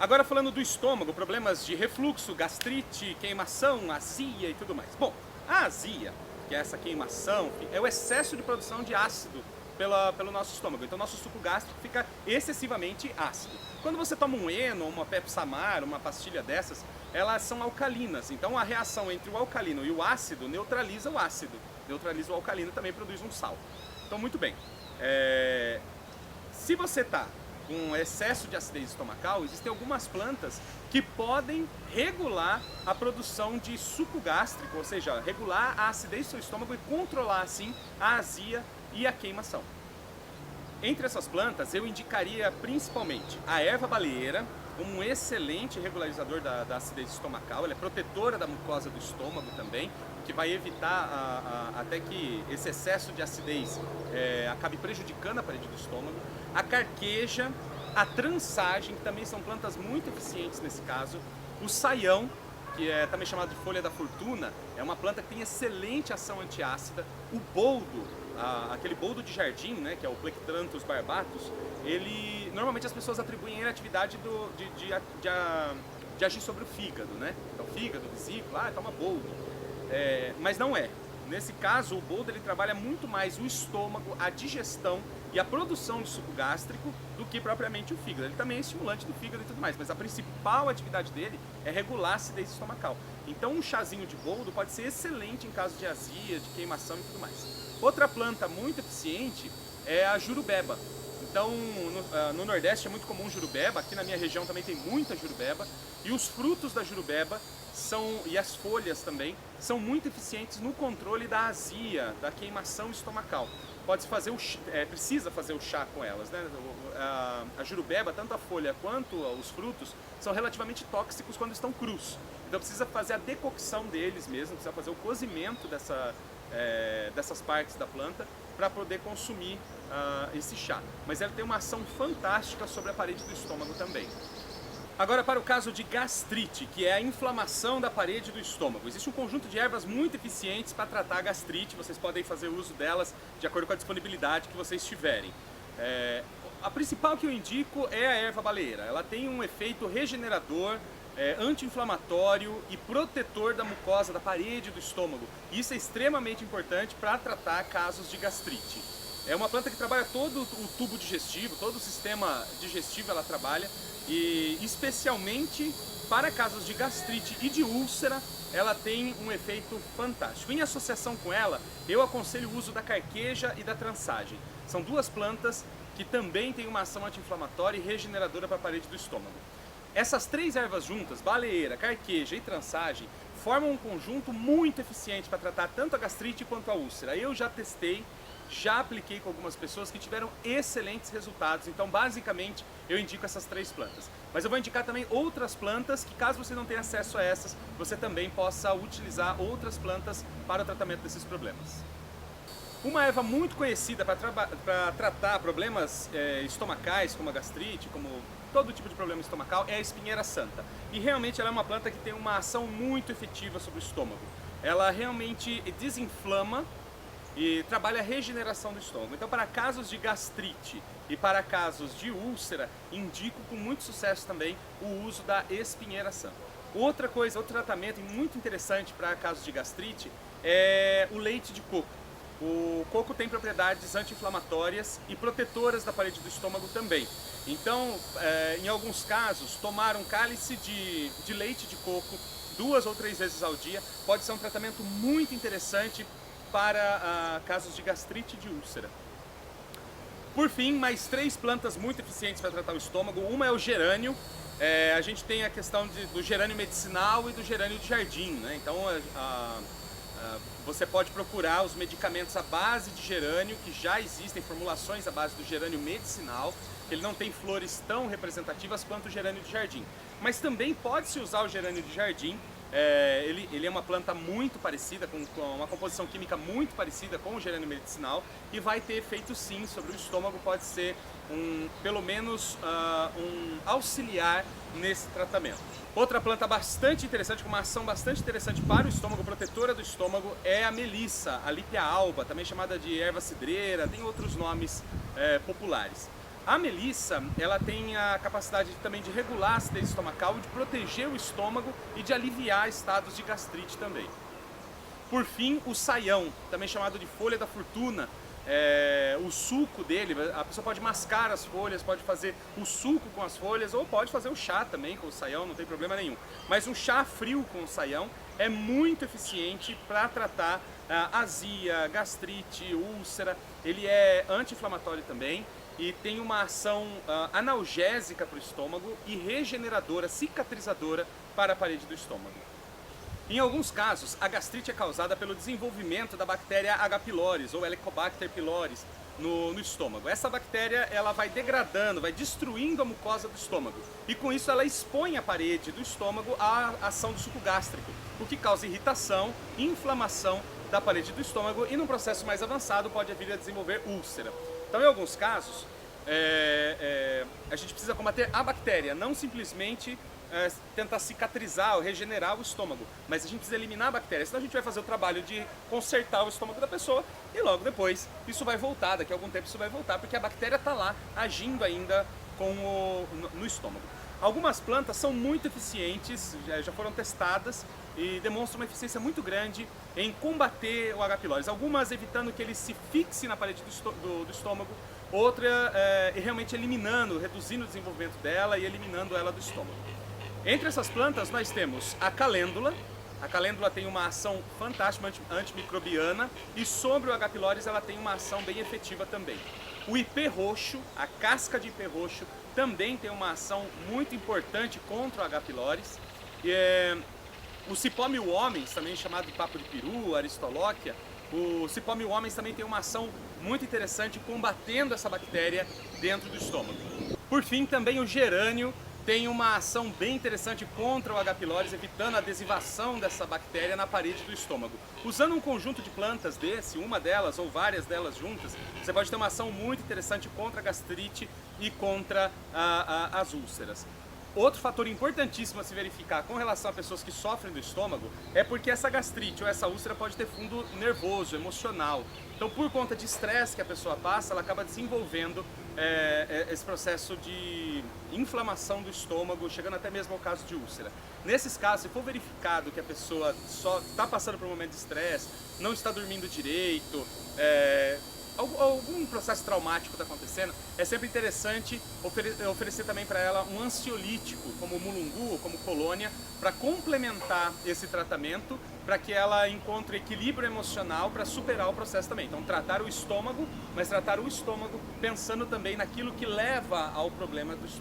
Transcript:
Agora falando do estômago, problemas de refluxo, gastrite, queimação, azia e tudo mais. Bom, a azia, que é essa queimação, é o excesso de produção de ácido pelo nosso estômago. Então nosso suco gástrico fica excessivamente ácido. Quando você toma um Eno, uma Pepsamar, uma pastilha dessas, elas são alcalinas. Então a reação entre o alcalino e o ácido neutraliza o ácido. Neutraliza o alcalino, também produz um sal. Então muito bem. Se você está com excesso de acidez estomacal, existem algumas plantas que podem regular a produção de suco gástrico, ou seja, regular a acidez do seu estômago e controlar assim a azia e a queimação. Entre essas plantas eu indicaria principalmente a erva baleeira, como um excelente regularizador da acidez estomacal. Ela é protetora da mucosa do estômago também, que vai evitar até que esse excesso de acidez acabe prejudicando a parede do estômago. A carqueja, a transagem, que também são plantas muito eficientes nesse caso. O saião, que é também chamado de folha da fortuna, é uma planta que tem excelente ação antiácida. O boldo, aquele boldo de jardim, né, que é o Plectranthus barbatus, ele normalmente as pessoas atribuem a atividade de agir sobre o fígado, né? Então fígado, vesícula, toma boldo. Mas não é. Nesse caso, o boldo ele trabalha muito mais o estômago, a digestão e a produção de suco gástrico do que propriamente o fígado. Ele também é estimulante do fígado e tudo mais, mas a principal atividade dele é regular a acidez estomacal. Então um chazinho de boldo pode ser excelente em caso de azia, de queimação e tudo mais. Outra planta muito eficiente é a jurubeba. Então no Nordeste é muito comum jurubeba, aqui na minha região também tem muita jurubeba, e os frutos da jurubeba e as folhas também são muito eficientes no controle da azia, da queimação estomacal. Precisa fazer o chá com elas, né? A jurubeba, tanto a folha quanto os frutos, são relativamente tóxicos quando estão crus. Então precisa fazer a decocção deles mesmo, precisa fazer o cozimento dessas partes da planta para poder consumir esse chá. Mas ela tem uma ação fantástica sobre a parede do estômago também. Agora para o caso de gastrite, que é a inflamação da parede do estômago. Existe um conjunto de ervas muito eficientes para tratar a gastrite, vocês podem fazer uso delas de acordo com a disponibilidade que vocês tiverem. A principal que eu indico é a erva baleeira. Ela tem um efeito regenerador, anti-inflamatório e protetor da mucosa da parede do estômago. Isso é extremamente importante para tratar casos de gastrite. É uma planta que trabalha todo o tubo digestivo, todo o sistema digestivo ela trabalha, e especialmente para casos de gastrite e de úlcera, ela tem um efeito fantástico. Em associação com ela, eu aconselho o uso da carqueja e da transagem. São duas plantas que também têm uma ação anti-inflamatória e regeneradora para a parede do estômago. Essas três ervas juntas, baleeira, carqueja e transagem, formam um conjunto muito eficiente para tratar tanto a gastrite quanto a úlcera. Eu já testei, já apliquei com algumas pessoas que tiveram excelentes resultados. Então basicamente eu indico essas três plantas. Mas eu vou indicar também outras plantas que, caso você não tenha acesso a essas, você também possa utilizar outras plantas para o tratamento desses problemas. Uma erva muito conhecida para tratar problemas estomacais, como a gastrite, como todo tipo de problema estomacal, é a espinheira santa. E realmente ela é uma planta que tem uma ação muito efetiva sobre o estômago. Ela realmente desinflama e trabalha a regeneração do estômago. Então para casos de gastrite e para casos de úlcera, indico com muito sucesso também o uso da espinheira santa. Outro tratamento muito interessante para casos de gastrite é o leite de coco. O coco tem propriedades anti-inflamatórias e protetoras da parede do estômago também. Então, em alguns casos, tomar um cálice de leite de coco 2 ou 3 vezes ao dia pode ser um tratamento muito interessante para casos de gastrite e de úlcera. Por fim, mais 3 plantas muito eficientes para tratar o estômago. Uma é o gerânio. A gente tem a questão do gerânio medicinal e do gerânio de jardim, né? Então você pode procurar os medicamentos à base de gerânio, que já existem formulações à base do gerânio medicinal. Ele não tem flores tão representativas quanto o gerânio de jardim. Mas também pode-se usar o gerânio de jardim. Ele é uma planta muito parecida, com uma composição química muito parecida com o gerânio medicinal, e vai ter efeito sim sobre o estômago, pode ser pelo menos um auxiliar nesse tratamento. Outra planta bastante interessante, com uma ação bastante interessante para o estômago, protetora do estômago, é a melissa, a Lípia alba, também chamada de erva cidreira, tem outros nomes populares. A melissa, ela tem a capacidade também de regular a acidez estomacal, de proteger o estômago e de aliviar estados de gastrite também. Por fim, o saião, também chamado de folha da fortuna, o suco dele, a pessoa pode mascar as folhas, pode fazer o suco com as folhas ou pode fazer o chá também com o saião, não tem problema nenhum. Mas um chá frio com o saião é muito eficiente para tratar azia, gastrite, úlcera. Ele é anti-inflamatório também e tem uma ação analgésica para o estômago e regeneradora, cicatrizadora para a parede do estômago. Em alguns casos, a gastrite é causada pelo desenvolvimento da bactéria H. pylori ou Helicobacter pylori no estômago. Essa bactéria ela vai degradando, vai destruindo a mucosa do estômago e com isso ela expõe a parede do estômago à ação do suco gástrico, o que causa irritação, inflamação da parede do estômago e num processo mais avançado pode vir a desenvolver úlcera. Então, em alguns casos, a gente precisa combater a bactéria, não simplesmente tentar cicatrizar ou regenerar o estômago, mas a gente precisa eliminar a bactéria, senão a gente vai fazer o trabalho de consertar o estômago da pessoa e logo depois isso vai voltar, daqui a algum tempo isso vai voltar, porque a bactéria está lá agindo ainda no estômago. Algumas plantas são muito eficientes, já foram testadas e demonstram uma eficiência muito grande em combater o H. pylori, algumas evitando que ele se fixe na parede do estômago, outra realmente eliminando, reduzindo o desenvolvimento dela e eliminando ela do estômago. Entre essas plantas nós temos a calêndula. A calêndula tem uma ação fantástica antimicrobiana e sobre o H. pylori ela tem uma ação bem efetiva também. O ipê roxo, a casca de ipê roxo, também tem uma ação muito importante contra o H. pylori. O cipó mil homens, também chamado de papo de peru, aristolóquia, o cipó mil homens também tem uma ação muito interessante combatendo essa bactéria dentro do estômago. Por fim, também o gerânio tem uma ação bem interessante contra o H. pylori, evitando a adesivação dessa bactéria na parede do estômago. Usando um conjunto de plantas desse, uma delas ou várias delas juntas, você pode ter uma ação muito interessante contra a gastrite e contra as úlceras. Outro fator importantíssimo a se verificar com relação a pessoas que sofrem do estômago é porque essa gastrite ou essa úlcera pode ter fundo nervoso, emocional. Então, por conta de estresse que a pessoa passa, ela acaba desenvolvendo esse processo de inflamação do estômago, chegando até mesmo ao caso de úlcera. Nesses casos, se for verificado que a pessoa só está passando por um momento de estresse, não está dormindo direito, algum processo traumático está acontecendo, é sempre interessante oferecer também para ela um ansiolítico, como mulungu ou como colônia, para complementar esse tratamento, para que ela encontre equilíbrio emocional para superar o processo também. Então, tratar o estômago, mas tratar o estômago pensando também naquilo que leva ao problema do estômago.